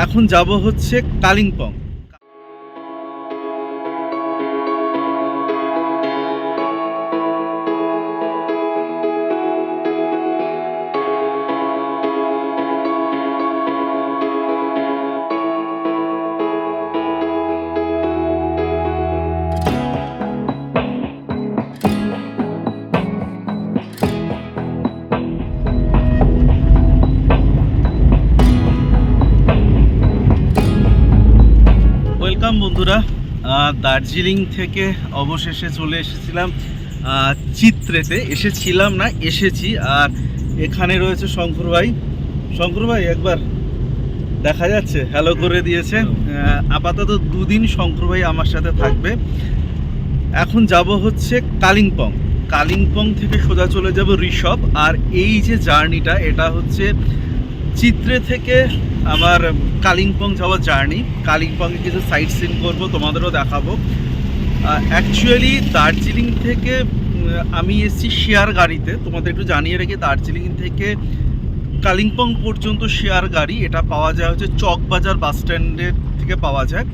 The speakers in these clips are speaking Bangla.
এখন যাব হচ্ছে কালিম্পং। ওয়েলকাম বন্ধুরা, দার্জিলিং থেকে অবশেষে চলে এসেছিলাম চিত্রেতে। এসেছি। আর এখানে রয়েছে শঙ্কর ভাই। শঙ্কর ভাই একবার দেখা যাচ্ছে, হ্যালো করে দিয়েছে। আপাতত দুদিন শঙ্কর ভাই আমার সাথে থাকবে। এখন যাব হচ্ছে কালিম্পং। কালিম্পং থেকে সোজা চলে যাব ঋষভ। আর এই যে জার্নিটা, এটা হচ্ছে চিত্রে থেকে আমার কালিম্পং যাওয়ার জার্নি। কালিম্পংয়ে কিছু সাইট সিন করবো, তোমাদেরও দেখাবো। অ্যাকচুয়ালি দার্জিলিং থেকে আমি এসেছি শেয়ার গাড়িতে। তোমাদের একটু জানিয়ে রেখে, দার্জিলিং থেকে কালিম্পং পর্যন্ত শেয়ার গাড়ি এটা পাওয়া যায় হচ্ছে চকবাজার বাস স্ট্যান্ডের থেকে পাওয়া যায়।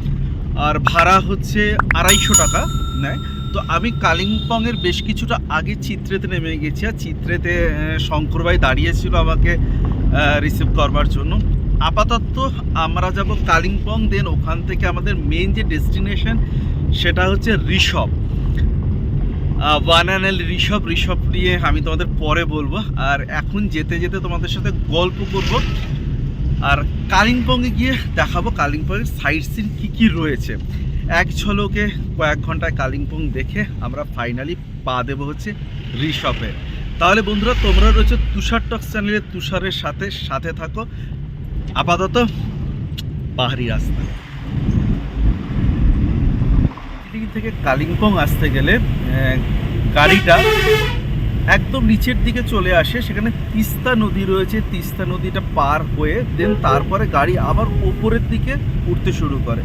আর ভাড়া হচ্ছে 250 টাকা নেয়। তো আমি কালিম্পংয়ের বেশ কিছুটা আগে চিত্রেতে নেমে গেছি। আর চিত্রেতে শঙ্কর ভাই দাঁড়িয়েছিল আমাকে রিসিভ করবার জন্য। আপাতত আমরা যাব কালিম্পং, দেন ওখান থেকে আমাদের মেইন যে ডেস্টিনেশন সেটা হচ্ছে ঋষভ, ওয়ানানেল ঋষভ নিয়ে আমি তোমাদের পরে বলবো। আর এখন যেতে যেতে তোমাদের সাথে গল্প করব, আর কালিম্পংয়ে গিয়ে দেখাবো কালিম্পংয়ের সাইট সিন কী রয়েছে। এক ঝলকে কয়েক ঘন্টায় কালিম্পং দেখে আমরা ফাইনালি পা দেবো হচ্ছে ঋষভে। তাহলে বন্ধুরা, তোমরা রয়েছে তুষার টক্স চ্যানেলের তুষারের সাথে থাকো। আপাতত পাহাড়ি রাস্তা। দিল্লি থেকে কালিম্পং আসতে গেলে গাড়িটা একদম নিচের দিকে চলে আসে। সেখানে তিস্তা নদী রয়েছে। তিস্তা নদীটা পার হয়ে দেন তারপরে গাড়ি আবার ওপরের দিকে উঠতে শুরু করে।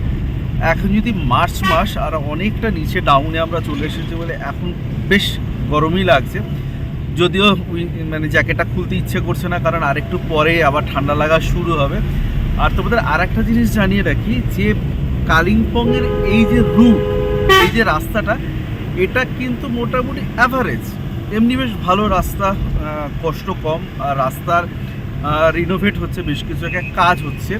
এখন যদি মার্চ মাস, আর অনেকটা নিচে ডাউনে আমরা চলে এসেছি বলে এখন বেশ গরমই লাগছে। যদিও মানে জ্যাকেটটা খুলতে ইচ্ছে করছে না, কারণ আরেকটু পরে আবার ঠান্ডা লাগা শুরু হবে। আর তোমাদের আর একটা জিনিস জানিয়ে রাখি, যে কালিম্পংয়ের এই যে রুট, এই যে রাস্তাটা, এটা কিন্তু মোটামুটি অ্যাভারেজ, এমনি বেশ ভালো রাস্তা, কষ্ট কম। আর রাস্তার রিনোভেট হচ্ছে, বেশ কিছু জায়গায় কাজ হচ্ছে।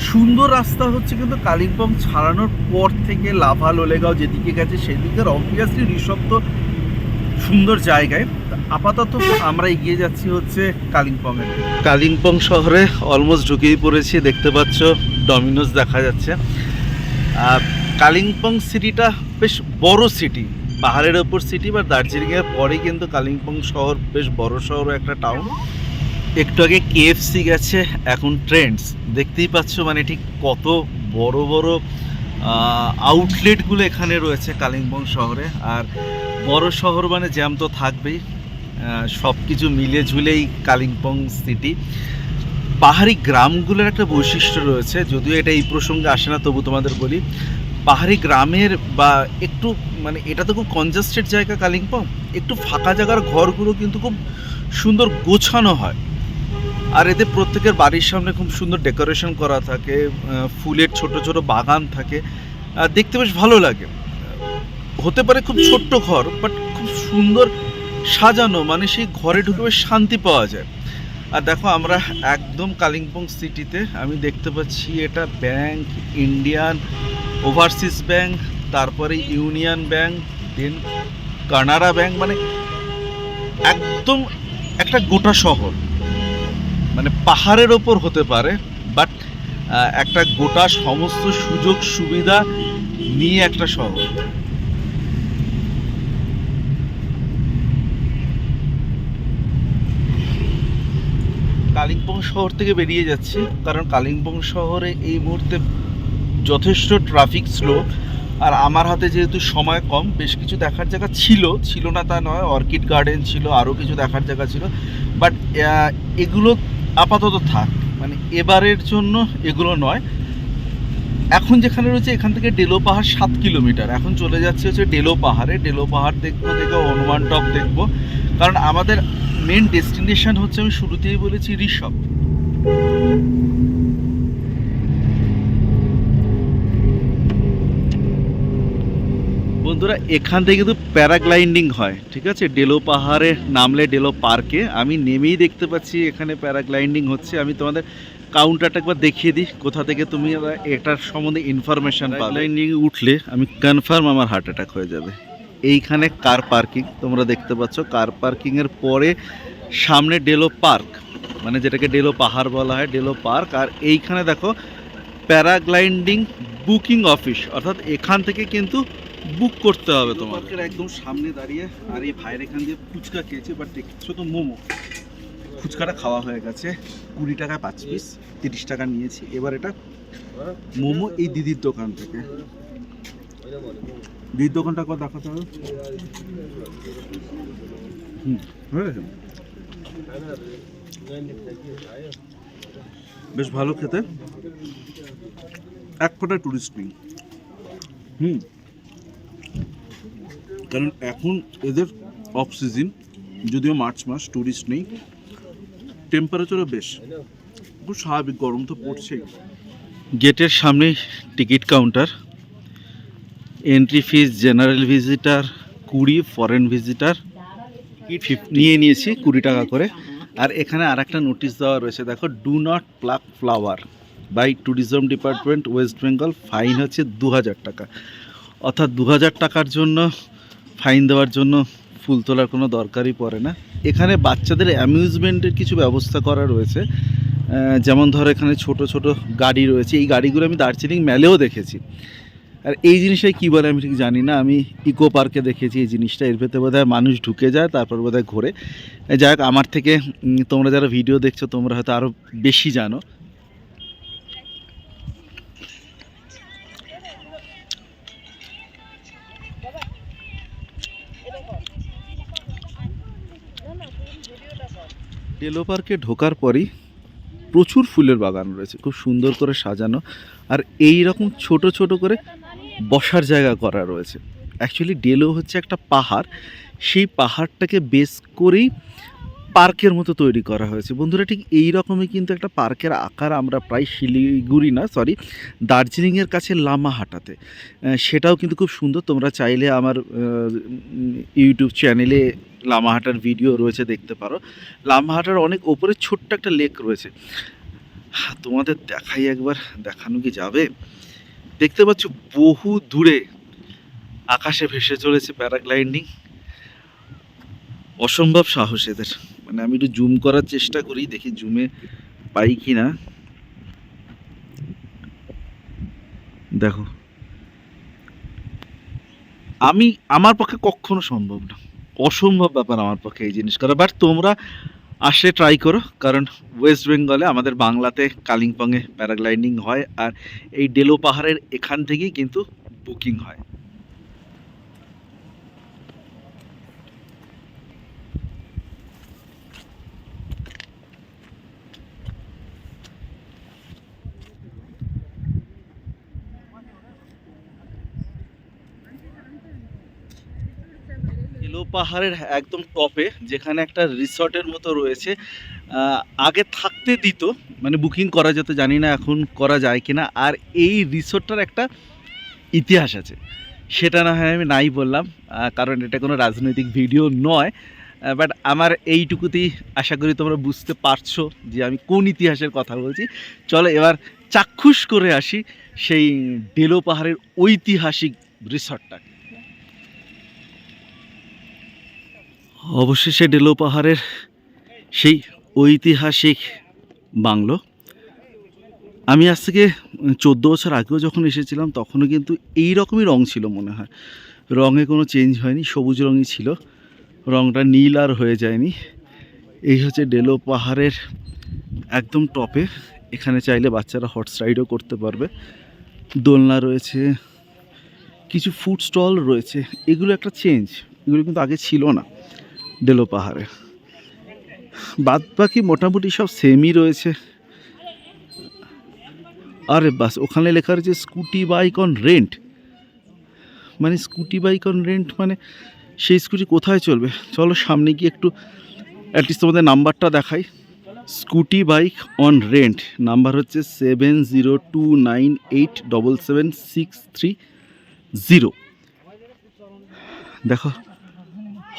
সুন্দর রাস্তা হচ্ছে, কিন্তু কালিম্পং ছাড়ানোর পর থেকে লাভা লোলেগাঁও যেদিকে গেছে সেদিকের অবভিয়াসলি ঋষভ তো সুন্দর জায়গায়। আপাতত আমরা এগিয়ে যাচ্ছি হচ্ছে কালিম্পংয়ে। কালিম্পং শহরে অলমোস্ট ঢুকেই পড়েছি। দেখতে পাচ্ছ ডমিনোজ দেখা যাচ্ছে। কালিম্পং সিটিটা বেশ বড় সিটি, পাহাড়ের ওপর সিটি। বা দার্জিলিংয়ের পরে কিন্তু কালিম্পং শহর বেশ বড় শহর একটা টাউন। একটু আগে কেএফসি গেছে, এখন ট্রেন্ডস। দেখতেই পাচ্ছ মানে ঠিক কত বড় বড় আউটলেটগুলো এখানে রয়েছে কালিম্পং শহরে। আর বড় শহর মানে জ্যাম তো থাকবেই। সব কিছু মিলে ঝুলেই কালিম্পং সিটি। পাহাড়ি গ্রামগুলোর একটা বৈশিষ্ট্য রয়েছে, যদিও এটা এই প্রসঙ্গে আসে না, তবু তোমাদের বলি। পাহাড়ি গ্রামের বা একটু মানে এটা তো খুব কনজাস্টেড জায়গা কালিম্পং, একটু ফাঁকা জায়গার ঘরগুলো কিন্তু খুব সুন্দর গোছানো হয়। আর এতে প্রত্যেকের বাড়ির সামনে খুব সুন্দর ডেকোরেশন করা থাকে, ফুলের ছোট ছোট বাগান থাকে। দেখতে বেশ ভালো লাগে। হতে পারে খুব ছোট্ট ঘর, বাট খুব সুন্দর সাজানো, মানে সেই ঘরে ঢুকে বেশ শান্তি পাওয়া যায়। আর দেখো আমরা একদম কালিম্পং সিটিতে। আমি দেখতে পাচ্ছি এটা ব্যাংক, ইন্ডিয়ান ওভারসিজ ব্যাংক, তারপরে ইউনিয়ন ব্যাংক, দেন কানাড়া ব্যাংক। মানে একদম একটা গোটা শহর, মানে পাহাড়ের ওপর হতে পারে, বাট একটা গোটা সমস্ত সুযোগ সুবিধা নিয়ে একটা শহর। কালিম্পং শহর থেকে বেরিয়ে যাচ্ছি, কারণ কালিম্পং শহরে এই মুহূর্তে যথেষ্ট ট্রাফিক স্লো। আর আমার হাতে যেহেতু সময় কম, বেশ কিছু দেখার জায়গা ছিল না তা নয়। অর্কিড গার্ডেন ছিল, আরও কিছু দেখার জায়গা ছিল, বাট এগুলো আপাতত থাক, মানে এবারের জন্য এগুলো নয়। এখন যেখানে রয়েছে, এখান থেকে ডেলো পাহাড় 7 কিলোমিটার। এখন চলে যাচ্ছে হচ্ছে ডেলো পাহাড়ে। ডেলো পাহাড় দেখবো, হনুমান টপ দেখবো, কারণ আমাদের মেন ডেস্টিনেশন হচ্ছে, আমি শুরুতেই বলেছি, ঋষভ। বন্ধুরা এখান থেকে কিন্তু প্যারাগ্লাইডিং হয়, ঠিক আছে। ডেলো পাহাড়ে নামলে ডেলো পার্কে আমি নেমেই দেখতে পাচ্ছি এখানে প্যারাগ্লাইডিং হচ্ছে। আমি তোমাদের কাউন্টারটা একবার দেখিয়ে দিই, কোথা থেকে তুমি এটার সম্বন্ধে ইনফরমেশান পাবে। প্যারাগ্লাইডিং উঠলে আমি কনফার্ম আমার হার্ট অ্যাটাক হয়ে যাবে। এইখানে কার পার্কিং তোমরা দেখতে পাচ্ছ, কার পার্কিংয়ের পরে সামনে ডেলো পার্ক, মানে যেটাকে ডেলো পাহাড় বলা হয়, ডেলো পার্ক। আর এইখানে দেখো প্যারাগ্লাইডিং বুকিং অফিস, অর্থাৎ এখান থেকে কিন্তু বুক করতে হবে তোমাকে। একদম সামনে দাঁড়িয়ে আর এই ভাইয়ের এখান দিয়ে ফুচকা খেয়েছি, বাট দেখছো তো মোমো, ফুচকাটা খাওয়া হয়ে গেছে। 20 টাকায় 5 পিস, 30 টাকা নিয়েছি। এবার এটা মোমো এই দিদির দোকান থেকে। দিদির দোকানটা কত দেখাতে হবে। বেশ ভালো খেতে, এক ফোঁটা টুরিস্ট নেই। কারণ এখন এদের অফ সিজন, যদিও মার্চ মাস, টুরিস্ট নেই, টেম্পারেচারও বেশ খুব স্বাভাবিক, গরম তো পড়ছেই। গেটের সামনেই ticket counter. Entry fees general visitor 20, foreign visitor নিয়ে নিয়েছি 20 টাকা করে। আর এখানে আর একটা নোটিশ দেওয়া রয়েছে, দেখো, do not pluck flower by tourism department West Bengal, fine হচ্ছে 2000 টাকা। অর্থাৎ 2000 টাকার জন্য ফাইন দেওয়ার জন্য ফুল তোলার কোনো দরকারই পড়ে না। এখানে বাচ্চাদের অ্যামিউজমেন্টের কিছু ব্যবস্থা করা রয়েছে, যেমন ধরো এখানে ছোট ছোট গাড়ি রয়েছে। এই গাড়িগুলো আমি দার্জিলিং মেলেও দেখেছি। আর এই জিনিসটাই কী বলে আমি ঠিক জানি না, আমি ইকো পার্কে দেখেছি এই জিনিসটা। এর ভেতরে বোধহয় মানুষ ঢুকে যায়, তারপর বোধহয় ঘোরে। যাই হোক, আমার থেকে তোমরা যারা ভিডিও দেখছো তোমরা হয়তো আরও বেশি জানো। ডেলো পার্কে ঢোকার পরই প্রচুর ফুলের বাগান রয়েছে, খুব সুন্দর করে সাজানো। আর এই রকম ছোট ছোট করে বসার জায়গা করা রয়েছে। অ্যাকচুয়ালি ডেলো হচ্ছে একটা পাহাড়, সেই পাহাড়টাকে বেস করেই পার্কের মতো তৈরি করা হয়েছে। বন্ধুরা ঠিক এই রকমই কিন্তু একটা পার্কের আকার আমরা প্রায় দার্জিলিংয়ের কাছে লামাহাটাতে, সেটাও কিন্তু খুব সুন্দর। তোমরা চাইলে আমার ইউটিউব চ্যানেলে লামাহাটার ভিডিও রয়েছে, দেখতে পারো। লামাহাটার অনেক ওপরে ছোট্ট একটা লেক রয়েছে, তোমাদের দেখাই একবার, দেখানো কি যাবে। দেখতে পাচ্ছ বহু দূরে আকাশে ভেসে চলেছে প্যারাগ্লাইডিং। অসম্ভব সাহস এদের। মানে আমি একটু জুম করার চেষ্টা করি, দেখি জুমে পাই কি না। দেখো, আমার পক্ষে কখনো সম্ভব না, অসম্ভব ব্যাপার আমার পক্ষে এই জিনিস করা। বাট তোমরা আসলে ট্রাই করো, কারণ ওয়েস্ট বেঙ্গলে, আমাদের বাংলাতে কালিম্পংয়ে প্যারাগ্লাইডিং হয়। আর এই ডেলো পাহাড়ের এখান থেকেই কিন্তু বুকিং হয়। ডেলো পাহাড়ের একদম টপে, যেখানে একটা রিসর্টের মতো রয়েছে, আগে থাকতে দিত, মানে বুকিং করা যেত, জানি না এখন করা যায় কিনা। আর এই রিসর্টটার একটা ইতিহাস আছে, সেটা না হয় আমি নাই বললাম, কারণ এটা কোনো রাজনৈতিক ভিডিও নয়। বাট আমার এইটুকুতেই আশা করি তোমরা বুঝতে পারছো যে আমি কোন ইতিহাসের কথা বলছি। চলো এবার চাক্ষুষ করে আসি সেই ডেলো পাহাড়ের ঐতিহাসিক রিসর্টটা। অবশেষে ডেলো পাহাড়ের সেই ঐতিহাসিক বাংলো। আমি আজ থেকে 14 বছর আগেও যখন এসেছিলাম তখনও কিন্তু এই রকমই রং ছিল মনে হয়, রঙে কোনো চেঞ্জ হয়নি, সবুজ রঙই ছিল, রঙটা নীল আর হয়ে যায়নি। এই হচ্ছে ডেলো পাহাড়ের একদম টপে। এখানে চাইলে বাচ্চারা হর্স রাইডও করতে পারবে, দোলনা রয়েছে, কিছু ফুড স্টল রয়েছে। এগুলো একটা চেঞ্জ, এগুলো কিন্তু আগে ছিল না ডেলো পাহাড়ে। বাদ বাকি মোটামুটি সব সেমই রয়েছে। আরে বাস, ওখানে লেখা রয়েছে স্কুটি বাইক অন রেন্ট। মানে স্কুটি বাইক অন রেন্ট মানে সেই স্কুটি কোথায় চলবে? চলো সামনে গিয়ে একটু অ্যাটলিস্ট তোমাদের নাম্বারটা দেখাই। Scooty bike on rent number হচ্ছে 7029877630। দেখো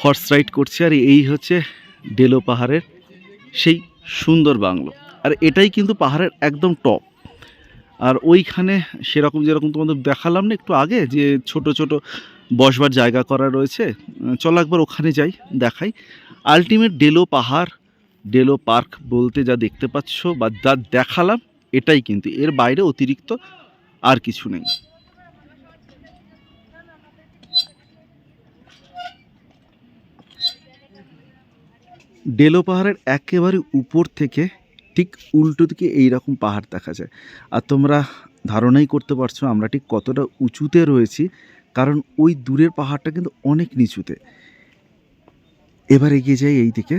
হর্স রাইড করছে, আর এই হচ্ছে ডেলো পাহাড়ের সেই সুন্দর বাংলো। আর এটাই কিন্তু পাহাড়ের একদম টপ। আর ওইখানে সেরকম যেরকম তোমাদের দেখালাম না একটু আগে, যে ছোট ছোট বসবার জায়গা করা রয়েছে, চলো একবার ওখানে যাই, দেখাই। আলটিমেট ডেলো পাহাড়, ডেলো পার্ক বলতে যা দেখতে পাচ্ছ বা যা দেখালাম, এটাই কিন্তু, এর বাইরে অতিরিক্ত আর কিছু নেই। ডেলো পাহাড়ের একেবারে উপর থেকে ঠিক উল্টো দিকে এইরকম পাহাড় দেখা যায়। আর তোমরা ধারণাই করতে পারছো আমরা ঠিক কতটা উঁচুতে রয়েছি, কারণ ওই দূরের পাহাড়টা কিন্তু অনেক নিচুতে। এবার এগিয়ে যাই এই দিকে,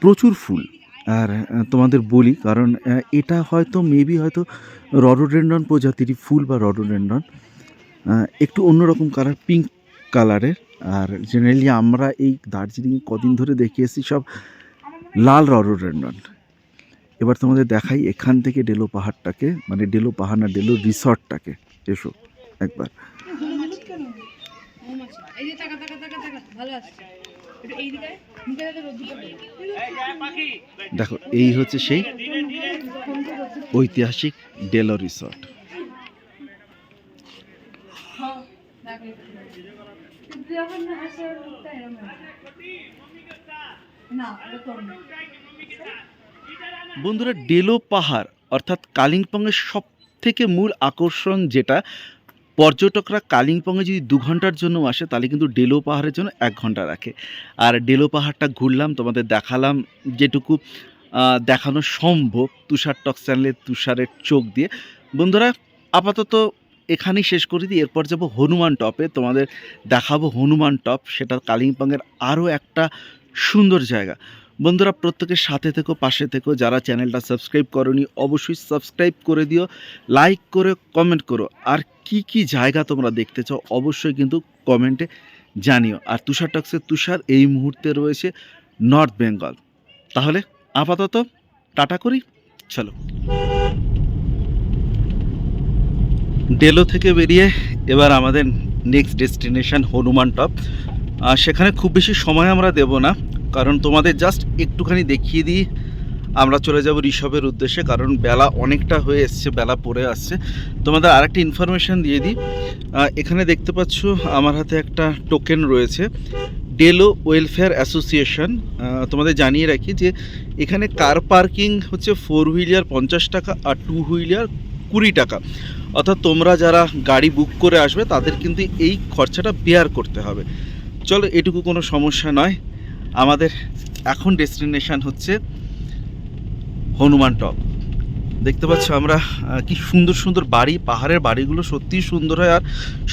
প্রচুর ফুল। আর তোমাদের বলি, কারণ এটা হয়তো মেবি হয়তো রডোডেনড্রন প্রজাতির ফুল বা রডোডেনড্রন, একটু অন্যরকম কালার, পিঙ্ক কালারের। আর জেনারেলি আমরা এই দার্জিলিংয়ে কদিন ধরে দেখে এসেছি সব লাল রডোডেনড্রন। এবার তোমাদের দেখাই এখান থেকে ডেলো পাহাড়টাকে, মানে ডেলো পাহাড় না, ডেলো রিসর্টটাকে। এসো একবার। দেখো এই হচ্ছে সেই ঐতিহাসিক ডেলো রিসর্ট। বন্ধুরা, ডেলো পাহাড় অর্থাৎ কালিম্পংয়ের সব থেকে মূল আকর্ষণ যেটা, পর্যটকরা কালিম্পংয়ে যদি 2 ঘন্টার জন্য আসে তাহলে কিন্তু ডেলো পাহাড়ের জন্য 1 ঘন্টা রাখে। আর ডেলো পাহাড়টা ঘুরলাম, তোমাদের দেখালাম যেটুকু দেখানো সম্ভব তুষার টক চ্যানেলে তুষারের চোখ দিয়ে। বন্ধুরা আপাতত এখানেই শেষ করে দিই, এরপর যাব হনুমান টপে, তোমাদের দেখাবো হনুমান টপ, সেটা কালিম্পংয়ের আরও একটা সুন্দর জায়গা। বন্ধুরা প্রত্যেকের সাথে থেকো, পাশে থেকো। যারা চ্যানেলটা সাবস্ক্রাইব করোনি অবশ্যই সাবস্ক্রাইব করে দিও, লাইক করে কমেন্ট করো। আর কি কি জায়গা তোমরা দেখতে চাও অবশ্যই কিন্তু কমেন্টে জানিও। আর তুষার টক্সের তুষার এই মুহূর্তে রয়েছে নর্থ বেঙ্গল। তাহলে আপাতত টাটা করি, চলো। ডেলো থেকে বেরিয়ে এবার আমাদের নেক্সট ডেস্টিনেশন হনুমান টপ। সেখানে খুব বেশি সময় আমরা দেব না, কারণ তোমাদের জাস্ট একটুখানি দেখিয়ে দিই আমরা চলে যাব ঋষভের উদ্দেশ্যে, কারণ বেলা অনেকটা হয়ে এসছে, বেলা পড়ে আসছে। তোমাদের আরেকটা ইনফরমেশান দিয়ে দিই, এখানে দেখতে পাচ্ছ আমার হাতে একটা টোকেন রয়েছে, ডেলো ওয়েলফেয়ার অ্যাসোসিয়েশন। তোমাদের জানিয়ে রাখি যে এখানে কার পার্কিং হচ্ছে 4 হুইলার 50 টাকা আর 2 হুইলার 20 টাকা। অর্থাৎ তোমরা যারা গাড়ি বুক করে আসবে তাদের কিন্তু এই খরচাটা বেয়ার করতে হবে। চলো, এটুকু কোনো সমস্যা নয়। আমাদের এখন ডেস্টিনেশান হচ্ছে হনুমান টপ। দেখতে পাচ্ছ আমরা কি সুন্দর সুন্দর বাড়ি, পাহাড়ের বাড়িগুলো সত্যিই সুন্দর হয়। আর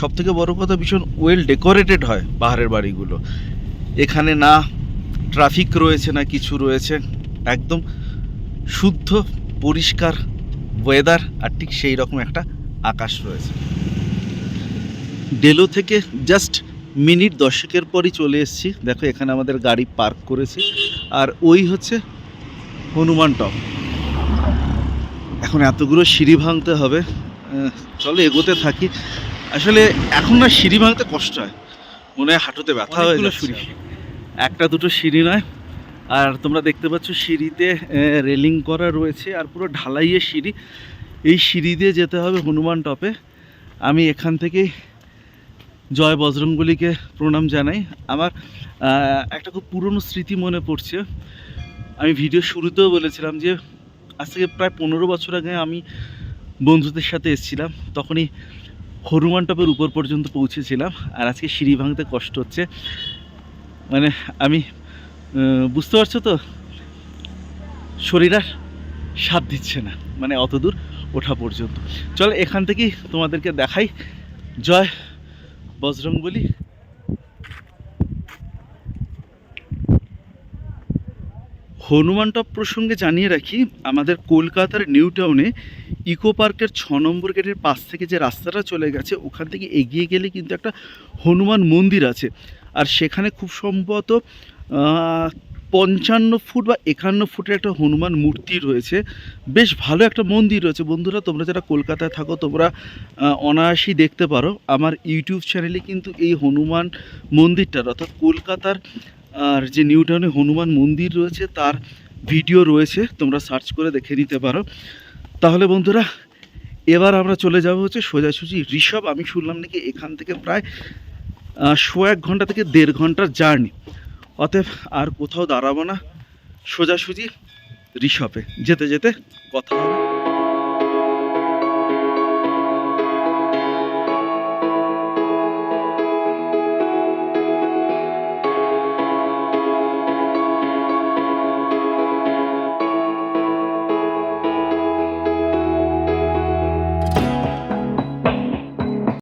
সবথেকে বড় কথা, ভীষণ ওয়েল ডেকোরেটেড হয় পাহাড়ের বাড়িগুলো। এখানে না ট্রাফিক রয়েছে না কিছু রয়েছে, একদম শুদ্ধ পরিষ্কার ওয়েদার, আর ঠিক সেই রকম একটা আকাশ রয়েছে। ডেলো থেকে জাস্ট মিনিট 10 পরই চলে এসেছি। দেখো এখানে আমাদের গাড়ি পার্ক করেছি, আর ওই হচ্ছে হনুমান টপ। এখন এতগুলো সিঁড়ি ভাঙতে হবে, চলো এগোতে থাকি। আসলে এখন না সিঁড়ি ভাঙতে কষ্ট হয়, মনে হয় হাঁটুতে ব্যথা হয়ে যাচ্ছে। একটা দুটো সিঁড়ি নয়। আর তোমরা দেখতে পাচ্ছ সিঁড়িতে রেলিং করা রয়েছে, আর পুরো ঢালাইয়ের সিঁড়ি। এই সিঁড়ি দিয়ে যেতে হবে হনুমান টপে। আমি এখান থেকেই জয় বজরংবলীকে প্রণাম জানাই। আমার একটা খুব পুরনো স্মৃতি মনে পড়ছে। আমি ভিডিও শুরুতেও বলেছিলাম যে আজ থেকে প্রায় 15 বছর আগে আমি বন্ধুদের সাথে এসেছিলাম, তখনই হনুমান টপের উপর পর্যন্ত পৌঁছেছিলাম। আর আজকে সিঁড়ি ভাঙতে কষ্ট হচ্ছে, মানে আমি বুঝতে পারছো তো, শরীর আর সাথ দিচ্ছে না, মানে অত দূর ওঠা পর্যন্ত। চল এখান থেকেই তোমাদেরকে দেখাই জয় বজরংবলী। হনুমান টপ প্রসঙ্গে জানিয়ে রাখি, আমাদের কলকাতার নিউ টাউনে ইকো পার্কের 6 নম্বর গেটের পাশ থেকে যে রাস্তাটা চলে গেছে, ওখান থেকে এগিয়ে গেলে কিন্তু একটা হনুমান মন্দির আছে। আর সেখানে খুব সম্ভবত 55 ফুট বা 51 ফুটের একটা হনুমান মূর্তি রয়েছে। বেশ ভালো একটা মন্দির রয়েছে। বন্ধুরা, তোমরা যারা কলকাতায় থাকো তোমরা অনায়াসেই দেখতে পারো। আমার ইউটিউব চ্যানেলে কিন্তু এই হনুমান মন্দিরটার অর্থাৎ কলকাতার আর যে নিউ টাউনে হনুমান মন্দির রয়েছে তার ভিডিও রয়েছে, তোমরা সার্চ করে দেখে নিতে পারো। তাহলে বন্ধুরা, এবার আমরা চলে যাব হচ্ছে সোজাসুজি ঋষভ। আমি শুনলাম নাকি এখান থেকে প্রায় 1.5 ঘন্টা থেকে 1.5 ঘন্টার জার্নি। অতএব আর কোথাও দাঁড়াবো না, সোজাসুজি ঋষভে যেতে যেতে কথা হবে।